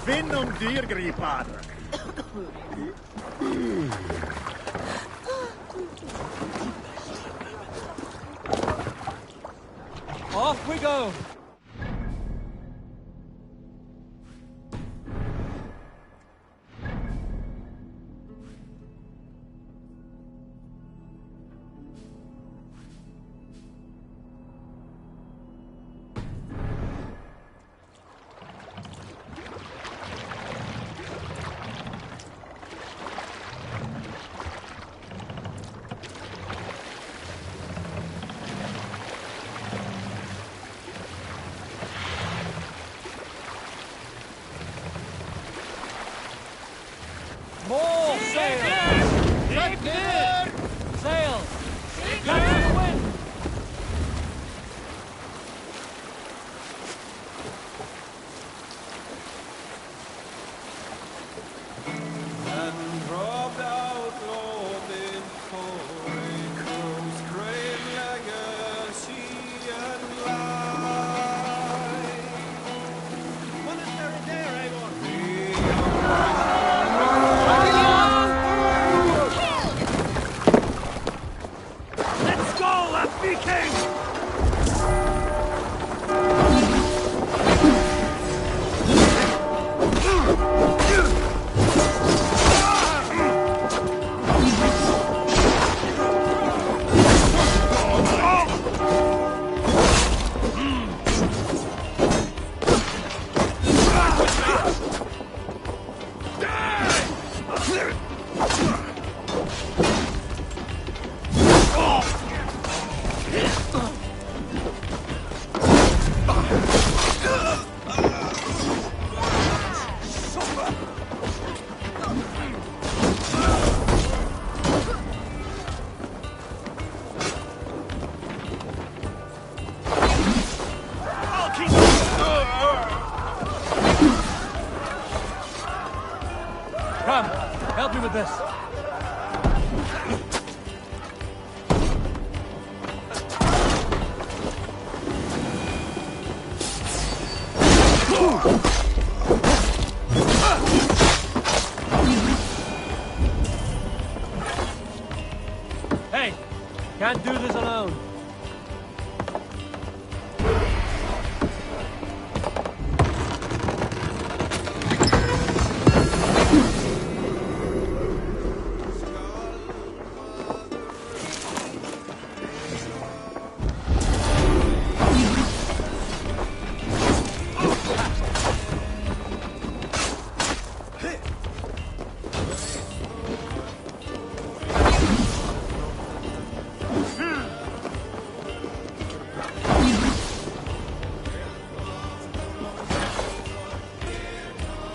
Finn om dyrgripar! Off we go! More sail! Sail! Catch the wind! And robbed out Lord for a coast grave legacy and life. Monastery there, Aegon! Let's go, Lappy King! Come, help me with this. Hey, can't do this alone.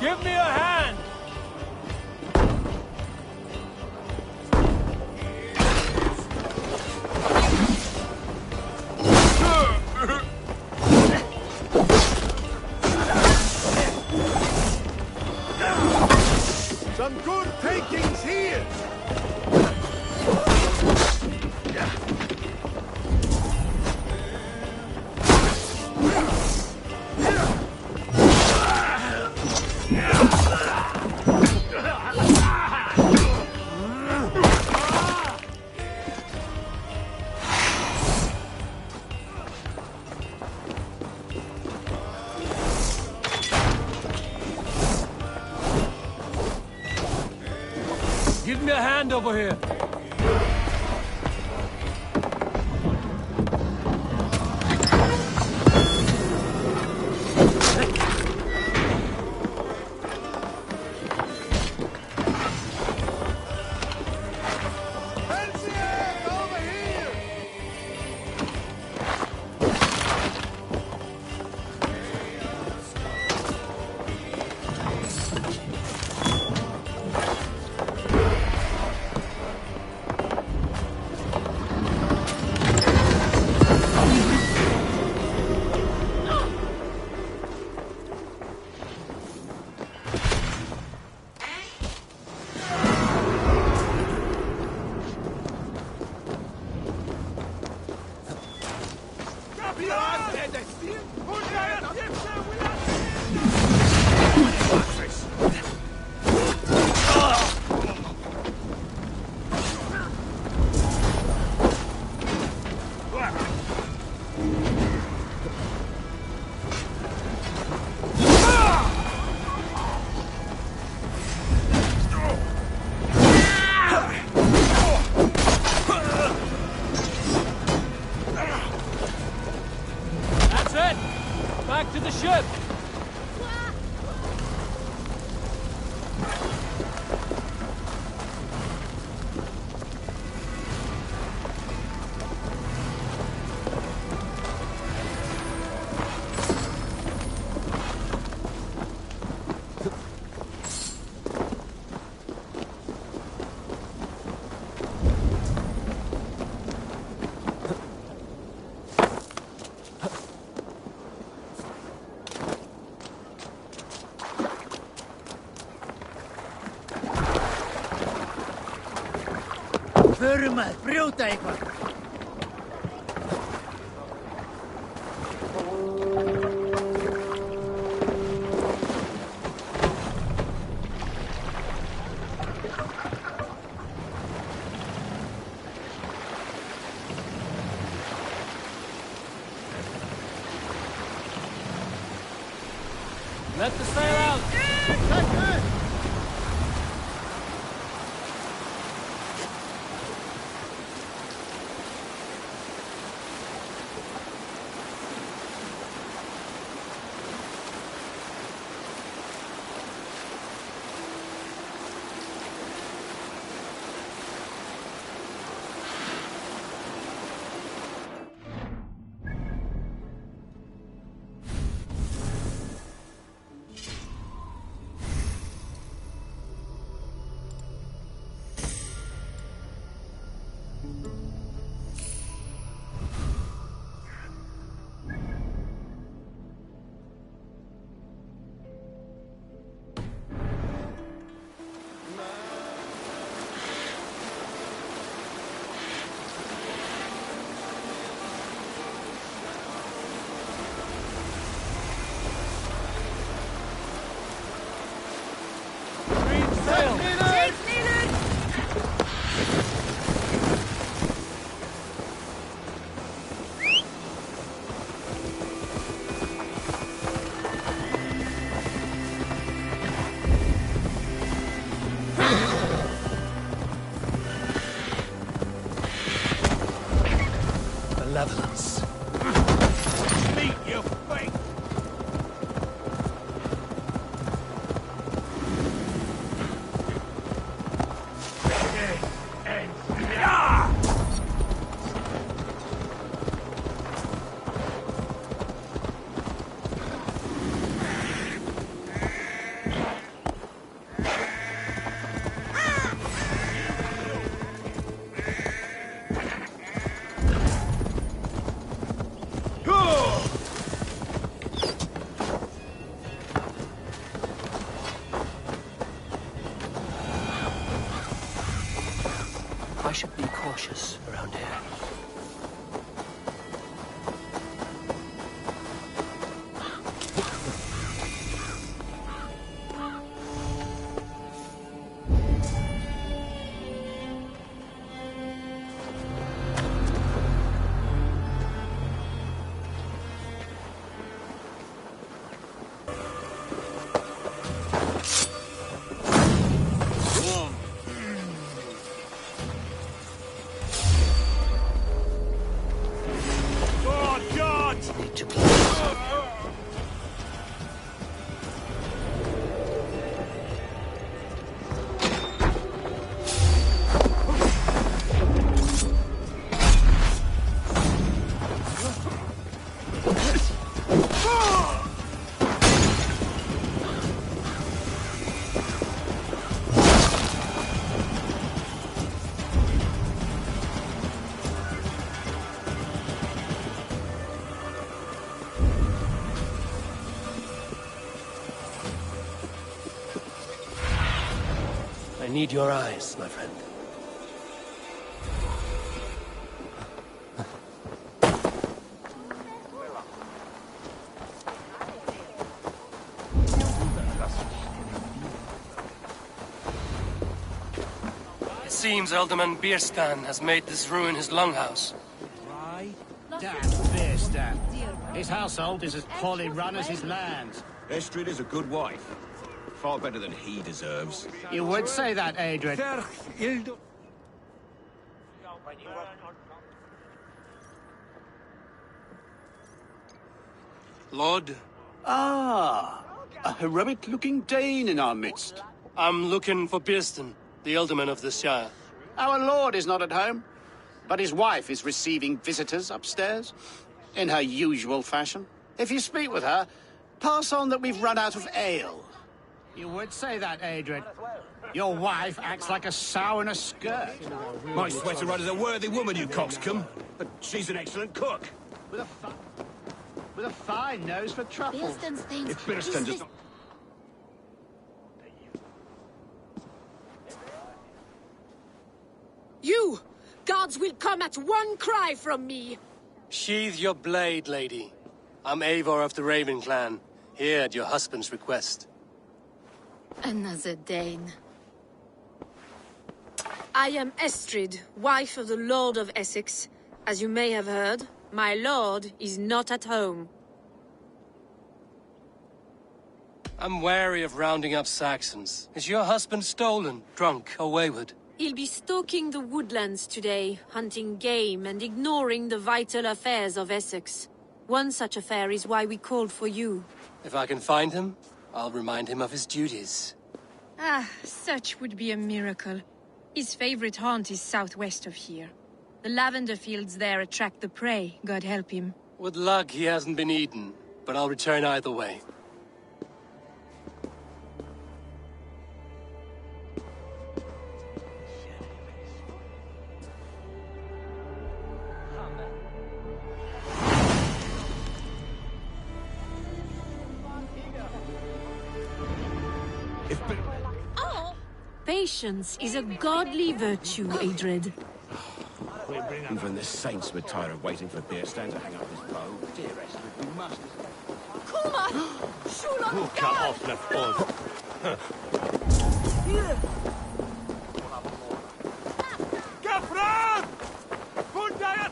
Give me a hand! Some good takings here! Give me a hand over here. Back to the ship! Förum að brjóta eitthvað. Let the sail out! Malevolence. Meet your fate. I should be cautious around here. Need to close. I need your eyes, my friend. It seems Alderman Bierstan has made this ruin his longhouse. Right? Damn Beerstan. His household is as poorly run as his land. Estrid is a good wife. Far better than he deserves. You would say that, Adrian. Lord, Ah, a heroic-looking Dane in our midst. I'm looking for Birston, the alderman of the Shire. Our lord is not at home, but his wife is receiving visitors upstairs, in her usual fashion. If you speak with her, pass on that we've run out of ale. You would say that, Adrian. Your wife acts like a sow in a skirt. My sweater rider's a worthy woman, you coxcomb. But she's an excellent cook. With a fine nose for truffles. Bilston's things. If Birston does not... You! Gods will come at one cry from me! Sheathe your blade, lady. I'm Eivor of the Raven clan, here at your husband's request. Another Dane. I am Estrid, wife of the Lord of Essexe. As you may have heard, my lord is not at home. I'm wary of rounding up Saxons. Is your husband stolen, drunk, or wayward? He'll be stalking the woodlands today, hunting game and ignoring the vital affairs of Essex. One such affair is why we called for you. If I can find him, I'll remind him of his duties. Ah, such would be a miracle. His favorite haunt is southwest of here. The lavender fields there attract the prey, God help him. With luck, he hasn't been eaten, but I'll return either way. Patience is a godly virtue, Adred. Even the saints would tire of waiting for Birston to hang up his bow. Dear Estrid, we must... Kuma! Shulon Cut off the foot. Gafran! Fundaya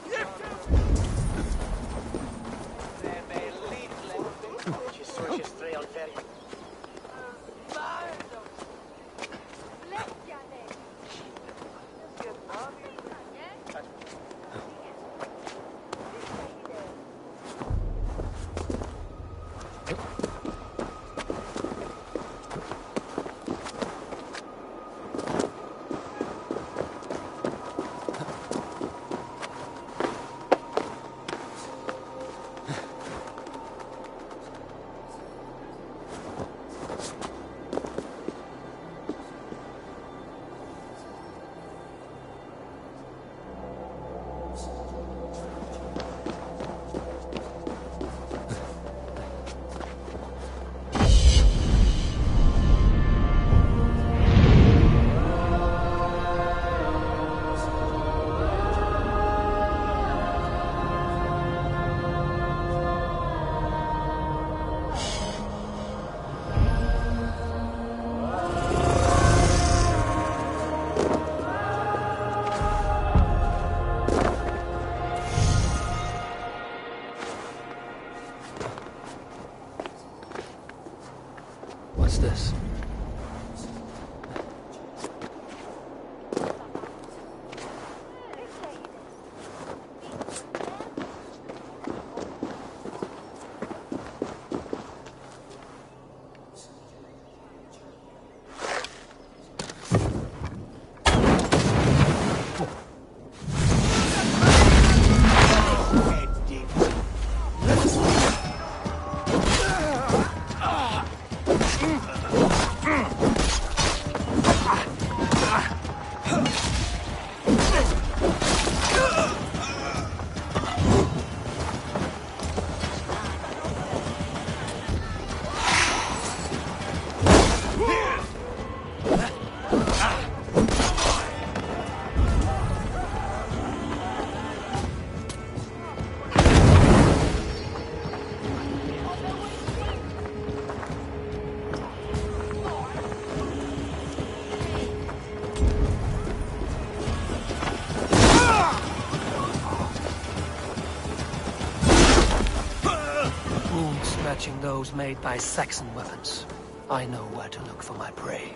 What's this? Matching those made by Saxon weapons. I know where to look for my prey.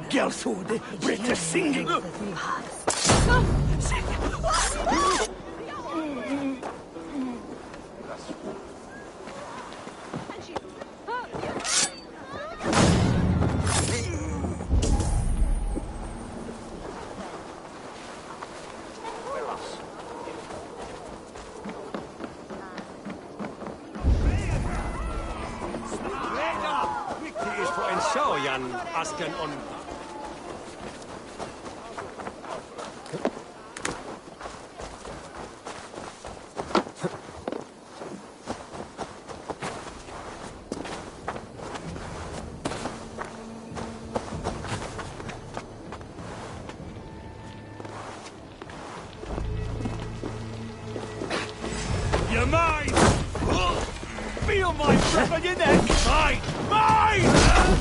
Gelsode, Britta singing. Asken on. You're mine! Feel my breath on your neck! Mine! Mine!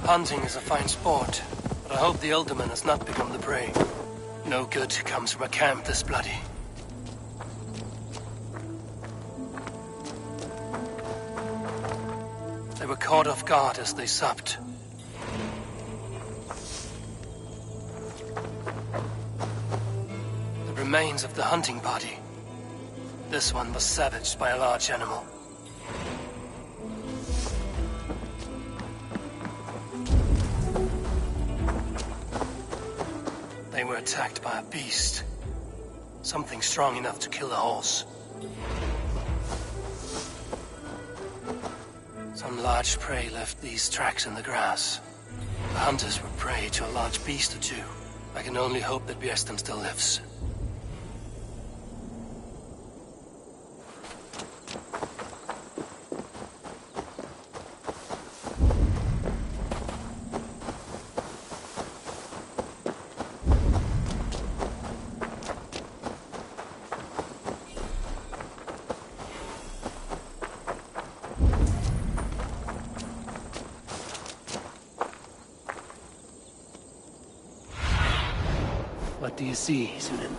Hunting is a fine sport, but I hope the Alderman has not become the prey. No good comes from a camp this bloody. They were caught off guard as they supped. The remains of the hunting party. This one was savaged by a large animal. They were attacked by a beast. Something strong enough to kill a horse. Some large prey left these tracks in the grass. The hunters were prey to a large beast or two. I can only hope that Bjersten still lives. What do you see, Sunan?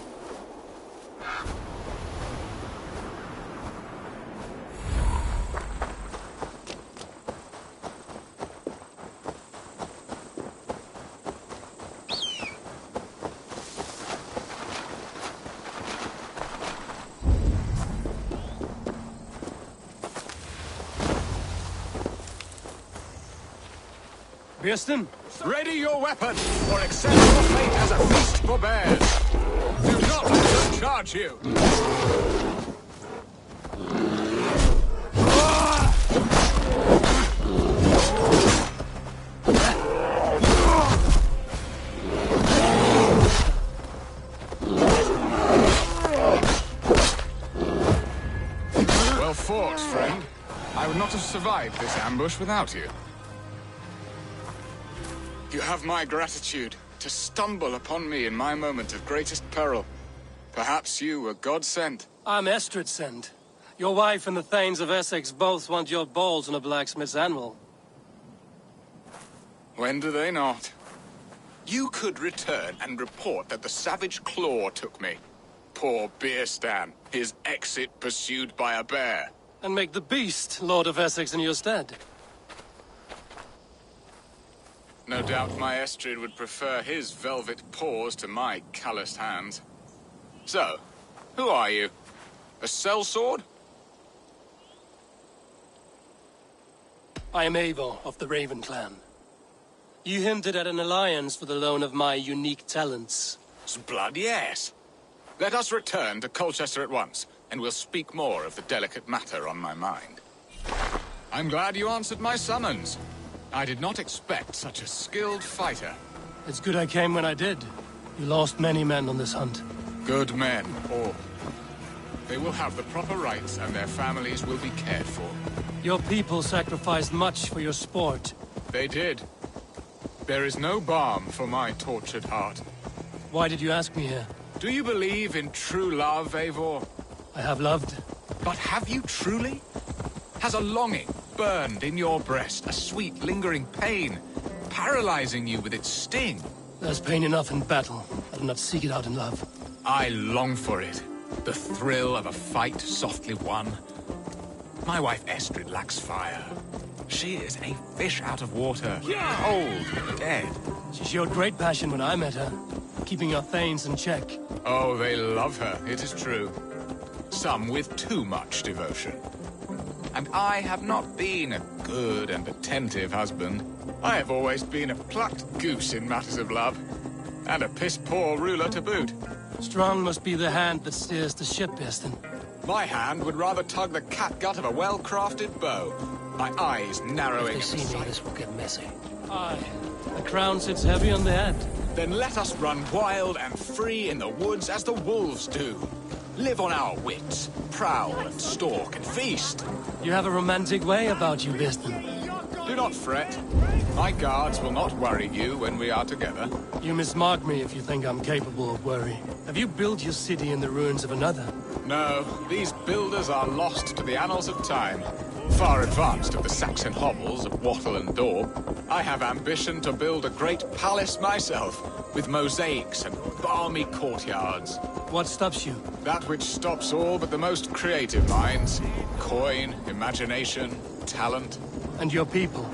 Bearston, ready your weapon, or accept your fate as a feast for bears. Do not let them charge you. Well fought, friend. I would not have survived this ambush without you. You have my gratitude to stumble upon me in my moment of greatest peril. Perhaps you were God-sent. I'm Estrid sent. Your wife and the Thanes of Essex both want your balls on a blacksmith's anvil. When do they not? You could return and report that the savage claw took me. Poor Beerstan, his exit pursued by a bear. And make the beast Lord of Essex in your stead. No doubt my Estrid would prefer his velvet paws to my calloused hands. So, who are you? A sellsword? I am Eivor of the Raven clan. You hinted at an alliance for the loan of my unique talents. Blood, yes. Let us return to Colchester at once, and we'll speak more of the delicate matter on my mind. I'm glad you answered my summons. I did not expect such a skilled fighter. It's good I came when I did. You lost many men on this hunt. Good men, all. They will have the proper rights, and their families will be cared for. Your people sacrificed much for your sport. They did. There is no balm for my tortured heart. Why did you ask me here? Do you believe in true love, Eivor? I have loved. But have you truly? Has a longing burned in your breast, a sweet, lingering pain, paralyzing you with its sting? There's pain enough in battle. I do not seek it out in love. I long for it. The thrill of a fight softly won. My wife Estrid lacks fire. She is a fish out of water, cold, dead. She showed great passion when I met her, keeping your Thanes in check. Oh, they love her, it is true. Some with too much devotion. And I have not been a good and attentive husband. I have always been a plucked goose in matters of love. And a piss-poor ruler to boot. Strong must be the hand that steers the ship, Bearston. My hand would rather tug the catgut of a well-crafted bow. My eyes narrowing If at they the see me, sight. this will get messy. Aye. The crown sits heavy on the head. Then let us run wild and free in the woods as the wolves do. Live on our wits, prowl and stalk and feast. You have a romantic way about you, Bearston. Do not fret. My guards will not worry you when we are together. You mismark me if you think I'm capable of worry. Have you built your city in the ruins of another? No, these builders are lost to the annals of time. Far advanced of the Saxon hovels of Wattle and Daub. I have ambition to build a great palace myself, with mosaics and balmy courtyards. What stops you? That which stops all but the most creative minds. Coin, imagination, talent. And your people?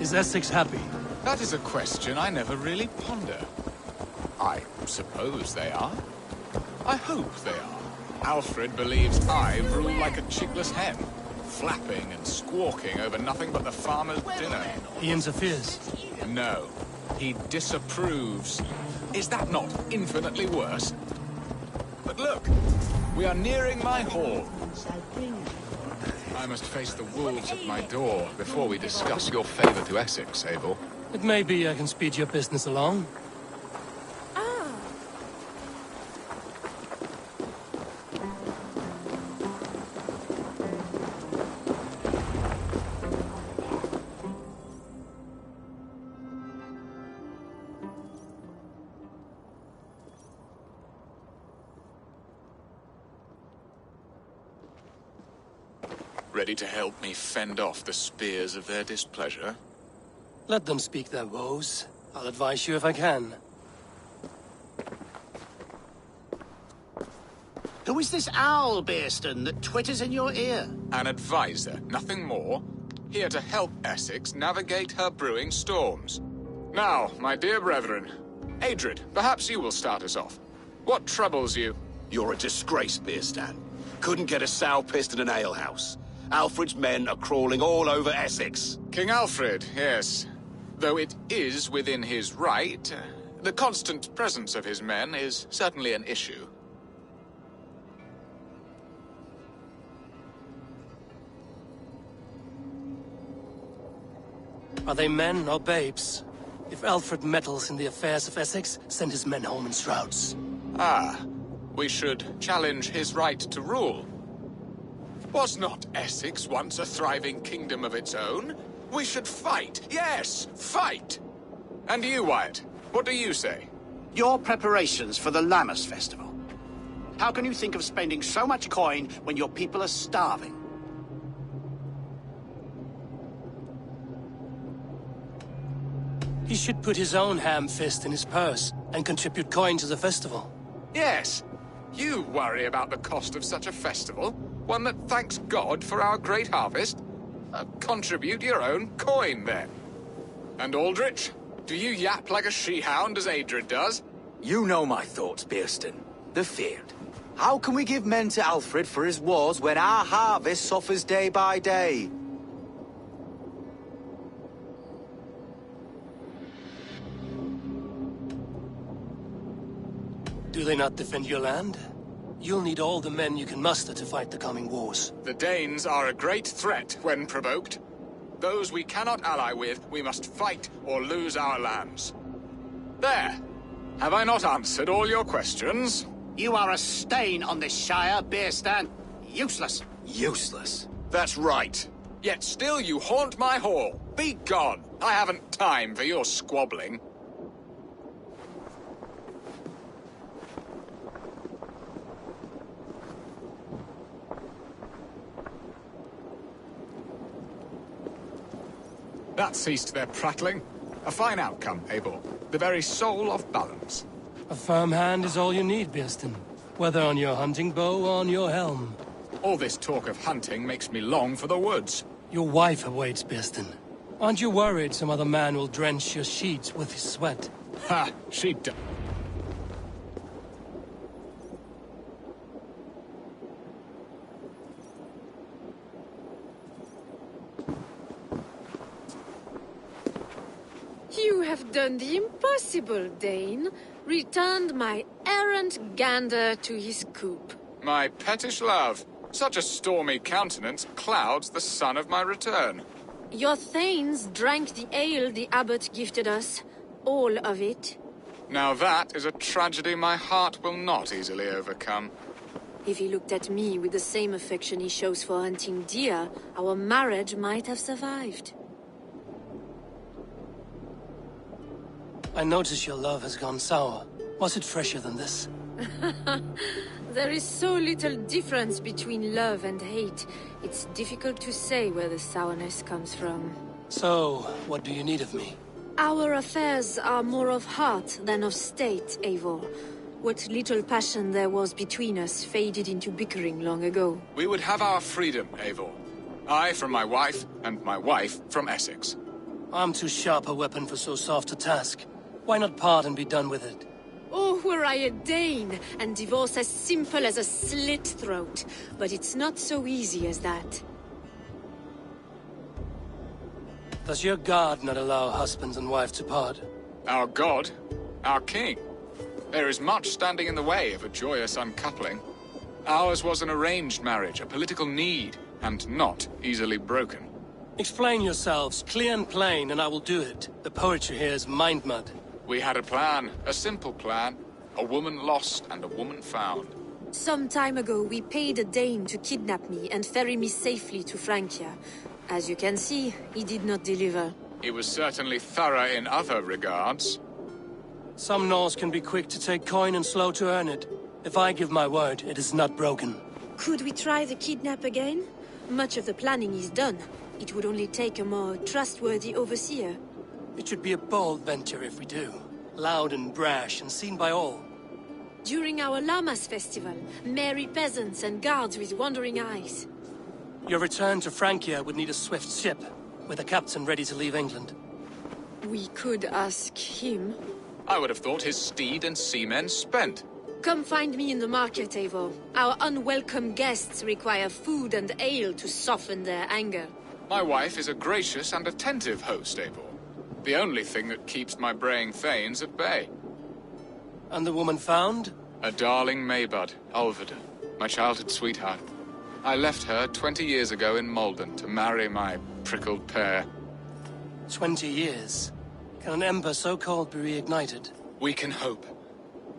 Is Essex happy? That is a question I never really ponder. I suppose they are. I hope they are. Alfred believes I rule like a chickless hen, flapping and squawking over nothing but the farmer's dinner. He interferes. No, he disapproves. Is that not infinitely worse? But look, we are nearing my hall. I must face the wolves at my door before we discuss your favor to Essex, Eivor. It may be I can speed your business along. Ready to help me fend off the spears of their displeasure? Let them speak their woes. I'll advise you if I can. Who is this owl, Bearston, that twitters in your ear? An advisor, nothing more. Here to help Essex navigate her brewing storms. Now, my dear brethren, Adrid, perhaps you will start us off. What troubles you? You're a disgrace, Beerstan. Couldn't get a sow pissed in an alehouse. Alfred's men are crawling all over Essex. King Alfred, yes. Though it is within his right, the constant presence of his men is certainly an issue. Are they men or babes? If Alfred meddles in the affairs of Essex, send his men home in shrouds. Ah, we should challenge his right to rule. Was not Essex once a thriving kingdom of its own? We should fight. Yes, fight! And you, Wyatt, what do you say? Your preparations for the Lammas festival. How can you think of spending so much coin when your people are starving? He should put his own ham fist in his purse and contribute coin to the festival. Yes, you worry about the cost of such a festival, one that thanks God for our great harvest. Contribute your own coin, then. And Aldrich, do you yap like a she-hound as Adred does? You know my thoughts, Bearston. The feared. How can we give men to Alfred for his wars when our harvest suffers day by day? Do they not defend your land? You'll need all the men you can muster to fight the coming wars. The Danes are a great threat when provoked. Those we cannot ally with, we must fight or lose our lands. There! Have I not answered all your questions? You are a stain on this Shire, Bearstan. Useless. Useless. That's right. Yet still you haunt my hall. Be gone! I haven't time for your squabbling. That ceased their prattling. A fine outcome, Eivor. The very soul of balance. A firm hand is all you need, Bearston. Whether on your hunting bow or on your helm. All this talk of hunting makes me long for the woods. Your wife awaits, Bearston. Aren't you worried some other man will drench your sheets with his sweat? Ha! She'd do. You have done the impossible, Dane. Returned my errant gander to his coop. My pettish love. Such a stormy countenance clouds the sun of my return. Your thanes drank the ale the abbot gifted us. All of it. Now that is a tragedy my heart will not easily overcome. If he looked at me with the same affection he shows for hunting deer, our marriage might have survived. I notice your love has gone sour. Was it fresher than this? There is so little difference between love and hate. It's difficult to say where the sourness comes from. So, what do you need of me? Our affairs are more of heart than of state, Eivor. What little passion there was between us faded into bickering long ago. We would have our freedom, Eivor. I from my wife, and my wife from Essex. I'm too sharp a weapon for so soft a task. Why not part and be done with it? Oh, were I a Dane, and divorce as simple as a slit throat. But it's not so easy as that. Does your god not allow husbands and wife to part? Our god? Our king? There is much standing in the way of a joyous uncoupling. Ours was an arranged marriage, a political need, and not easily broken. Explain yourselves, clear and plain, and I will do it. The poetry here is mind mud. We had a plan, a simple plan. A woman lost and a woman found. Some time ago, we paid a Dane to kidnap me and ferry me safely to Francia. As you can see, he did not deliver. He was certainly thorough in other regards. Some Norse can be quick to take coin and slow to earn it. If I give my word, it is not broken. Could we try the kidnap again? Much of the planning is done. It would only take a more trustworthy overseer. It should be a bold venture if we do. Loud and brash and seen by all. During our Lammas festival, merry peasants and guards with wandering eyes. Your return to Francia would need a swift ship, with a captain ready to leave England. We could ask him. I would have thought his steed and seamen spent. Come find me in the market, Eivor. Our unwelcome guests require food and ale to soften their anger. My wife is a gracious and attentive host, Eivor. The only thing that keeps my braying thanes at bay. And the woman found? A darling Maybud, Alvida, my childhood sweetheart. I left her 20 years ago in Malden to marry my prickled pear. 20 years? Can an ember so cold be reignited? We can hope.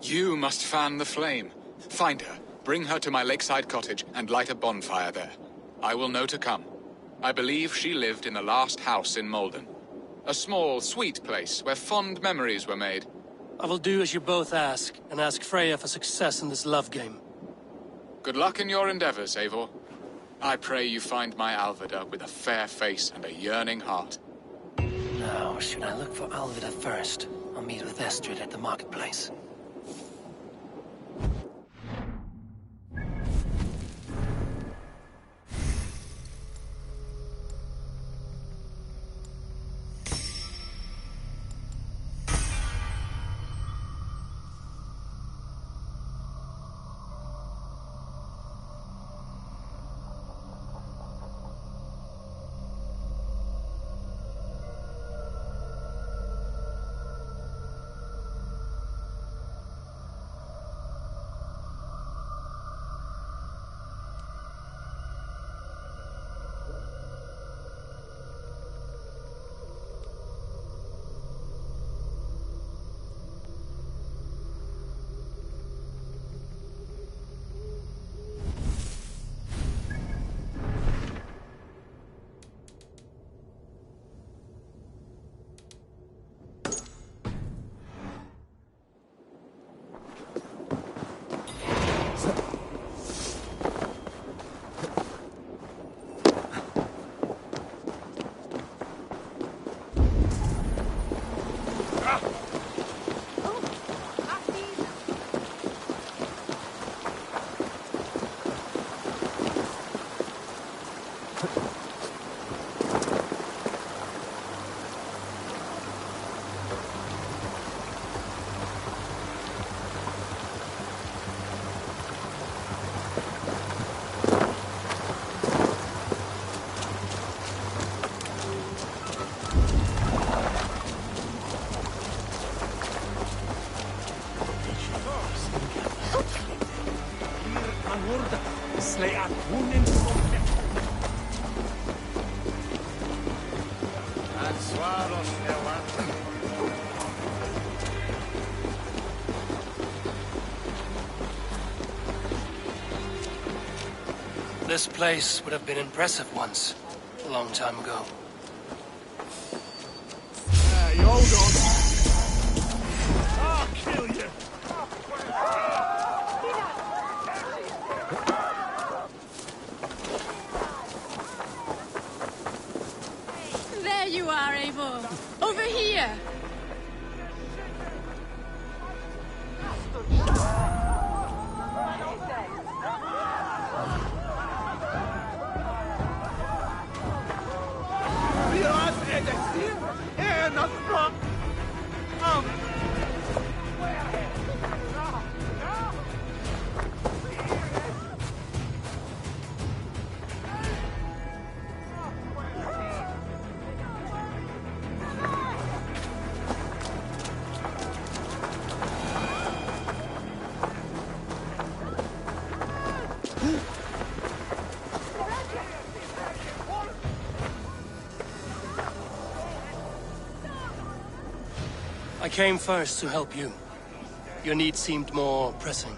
You must fan the flame. Find her, bring her to my lakeside cottage, and light a bonfire there. I will know to come. I believe she lived in the last house in Malden. A small, sweet place where fond memories were made. I will do as you both ask, and ask Freya for success in this love game. Good luck in your endeavors, Eivor. I pray you find my Alvida with a fair face and a yearning heart. Now, should I look for Alvida first? I'll meet with Estrid at the marketplace. This place would have been impressive once, a long time ago. Hey, hold on. I'll kill you. There you are, Eivor. Over here. I came first to help you. Your need seemed more pressing.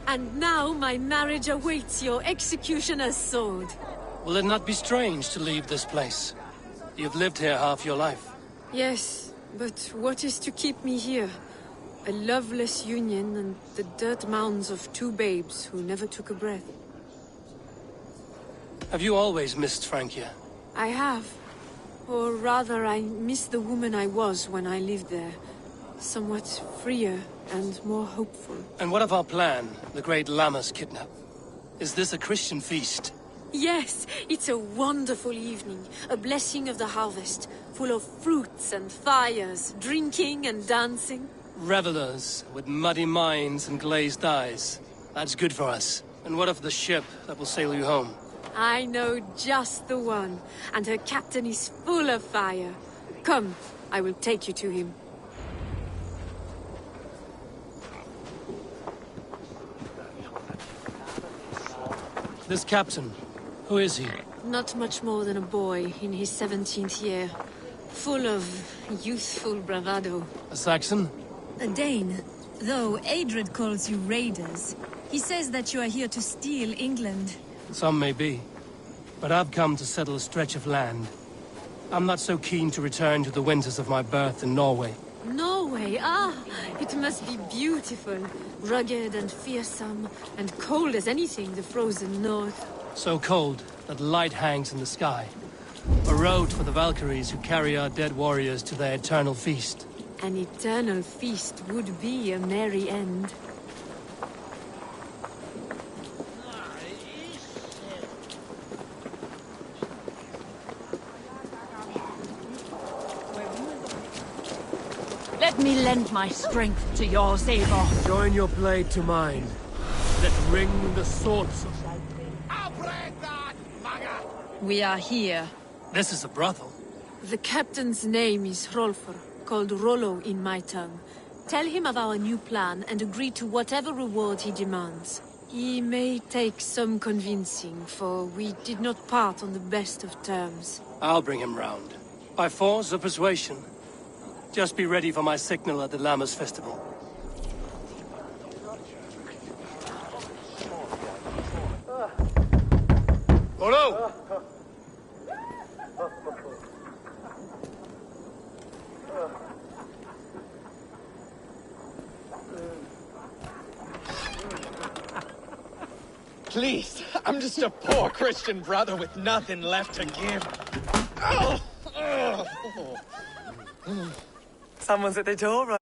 And now my marriage awaits your executioner's sword. Will it not be strange to leave this place? You've lived here half your life. Yes, but what is to keep me here? A loveless union and the dirt mounds of two babes who never took a breath. Have you always missed Francia? I have. Or rather, I miss the woman I was when I lived there. Somewhat freer and more hopeful. And what of our plan, the great Lamma's kidnap? Is this a Christian feast? Yes, it's a wonderful evening. A blessing of the harvest, full of fruits and fires, drinking and dancing. Revelers with muddy minds and glazed eyes. That's good for us. And what of the ship that will sail you home? I know just the one, and her captain is full of fire. Come, I will take you to him. This captain, who is he? Not much more than a boy in his 17th year. Full of youthful bravado. A Saxon? A Dane. Though Adred calls you raiders. He says that you are here to steal England. Some may be. But I've come to settle a stretch of land. I'm not so keen to return to the winters of my birth in Norway. Norway, ah! It must be beautiful. Rugged and fearsome, and cold as anything, the frozen north. So cold that light hangs in the sky. A road for the Valkyries who carry our dead warriors to their eternal feast. An eternal feast would be a merry end. Let me lend my strength to yours, Eivor. Join your blade to mine. Let's ring the swords. We are here. This is a brothel. The captain's name is Hrolfr, called Rollo in my tongue. Tell him of our new plan and agree to whatever reward he demands. He may take some convincing, for we did not part on the best of terms. I'll bring him round. By force or persuasion. Just be ready for my signal at the Lammas festival. Rollo! Please, I'm just a poor Christian brother with nothing left to give. Oh! Someone's at the door, right?